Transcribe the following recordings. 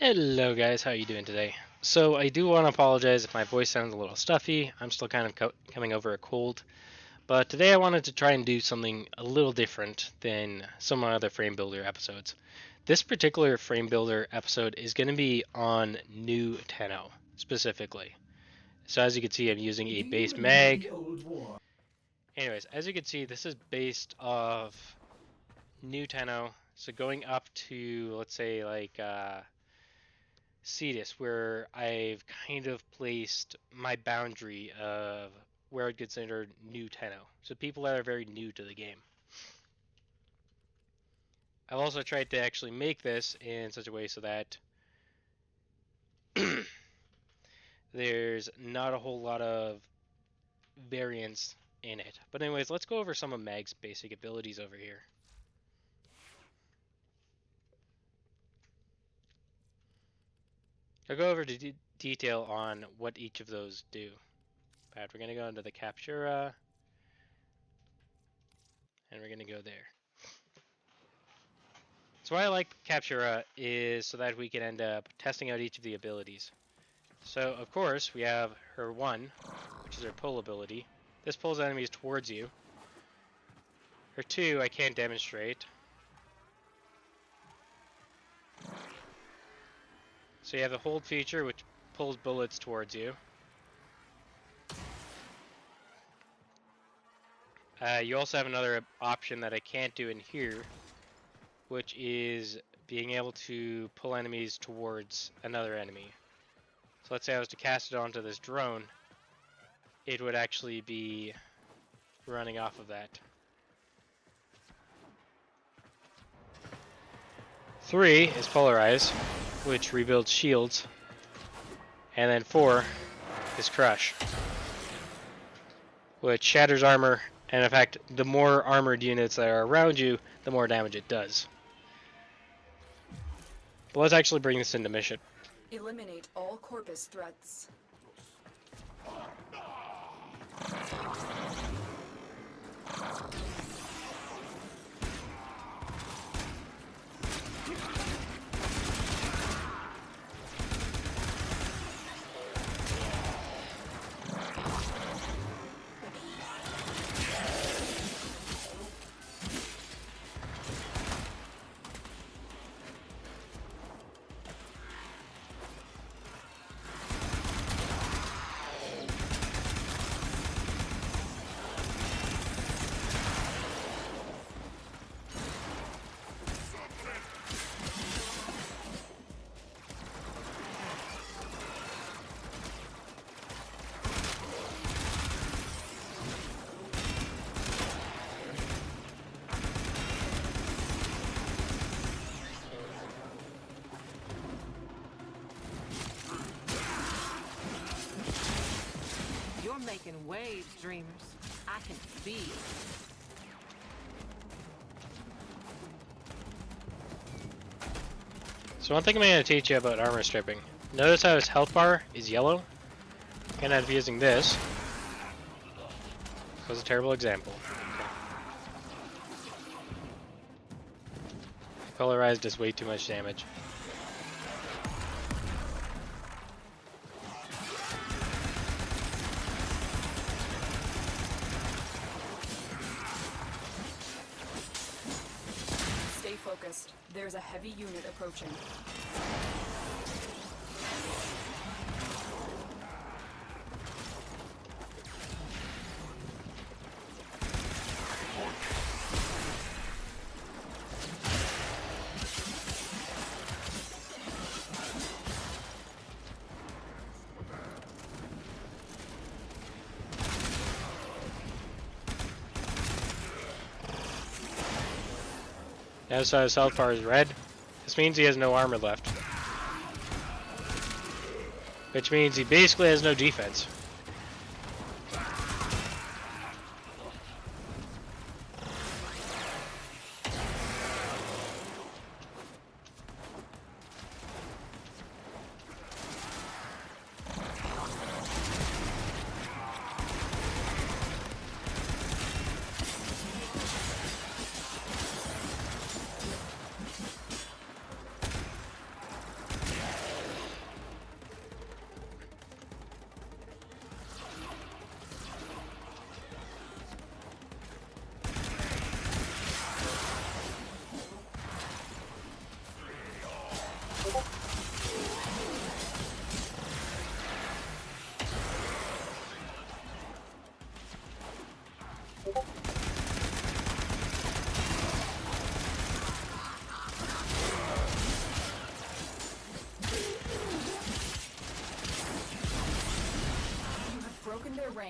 Hello guys, how you doing today? So I do want to apologize if my voice sounds a little stuffy. I'm still kind of coming over a cold. But today I wanted to try and do something a little different than some of my other frame builder episodes. This particular frame builder episode is going to be on new Tenno specifically. So as you can see, I'm using a base mag. Anyways, as you can see, this is based off new Tenno. So going up to, let's say, like Cetus, where I've kind of placed my boundary of where I'd consider new Tenno. So people that are very new to the game. I've also tried to actually make this in such a way so that there's not a whole lot of variance in it. But anyways, let's go over some of Mag's basic abilities over here. I'll go over to detail on what each of those do. But we're going to go into the Captura, and we're going to go there. So why I like Captura is so that we can end up testing out each of the abilities. So of course we have her 1, which is her pull ability. This pulls enemies towards you. Her 2 I can't demonstrate. So you have the hold feature, which pulls bullets towards you. You also have another option that I can't do in here, which is being able to pull enemies towards another enemy. So let's say I was to cast it onto this drone, it would actually be running off of that. 3 is Polarize, which rebuilds shields. And then 4 is Crush, which shatters armor, and in fact, the more armored units that are around you, the more damage it does. But let's actually bring this into mission. Eliminate all Corpus threats. You're making waves, dreamers. I can feel. So one thing I'm going to teach you about armor stripping. Notice how his health bar is yellow? I'm going to be using this. That was a terrible example. Okay. Polarized does way too much damage. Stay focused. There's a heavy unit approaching. Notice how his health bar is red. This means he has no armor left. Which means he basically has no defense.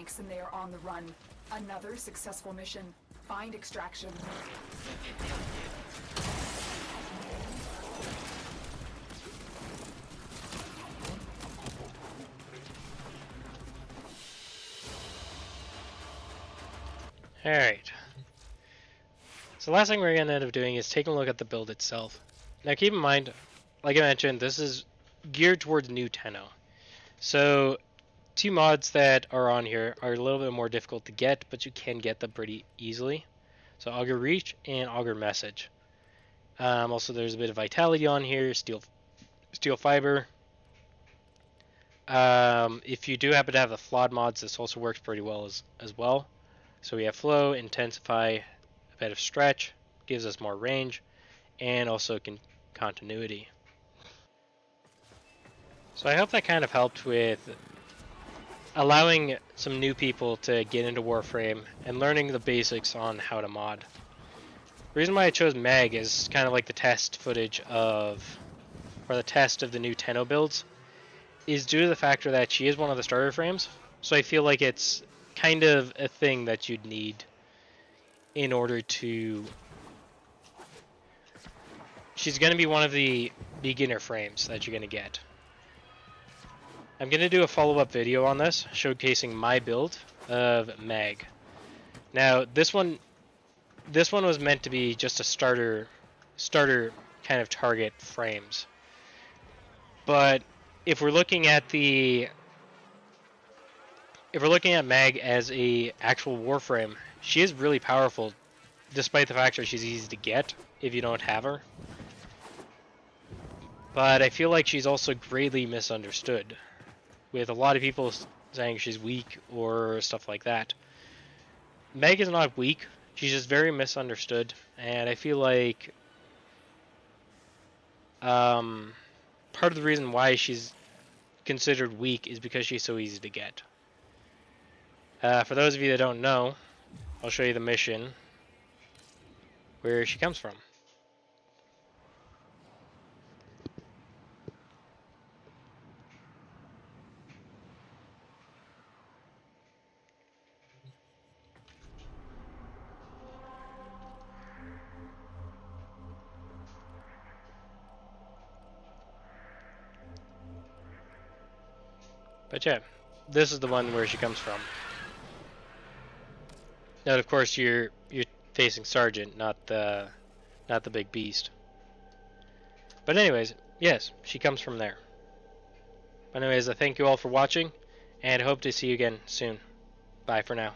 tanks and they are on the run. Another successful mission. Find extraction. Alright. So the last thing we're going to end up doing is taking a look at the build itself. Now keep in mind, like I mentioned, this is geared towards new Tenno. So two mods that are on here are a little bit more difficult to get, but you can get them pretty easily. So Augur Reach and Augur Message. Also there's a bit of Vitality on here, Steel Fiber. If you do happen to have the flawed mods, this also works pretty well as well. So we have Flow, Intensify, a bit of Stretch, gives us more range, and also continuity. So I hope that kind of helped with allowing some new people to get into Warframe and learning the basics on how to mod. The reason why I chose Meg is kind of like the test footage of, or the test of the new Tenno builds, is due to the factor that she is one of the starter frames. So I feel like it's kind of a thing that you'd need in order to... She's going to be one of the beginner frames that you're going to get. I'm going to do a follow-up video on this, showcasing my build of Meg. Now, this one was meant to be just a starter kind of target frames. But if we're looking at Meg as a actual Warframe, she is really powerful, despite the fact that she's easy to get if you don't have her. But I feel like she's also greatly misunderstood, with a lot of people saying she's weak or stuff like that. Meg is not weak, she's just very misunderstood, and I feel like part of the reason why she's considered weak is because she's so easy to get. For those of you that don't know, I'll show you the mission where she comes from. But yeah, this is the one where she comes from. Now, of course, you're facing Sergeant, not the big beast. But anyways, yes, she comes from there. But anyways, I thank you all for watching, and hope to see you again soon. Bye for now.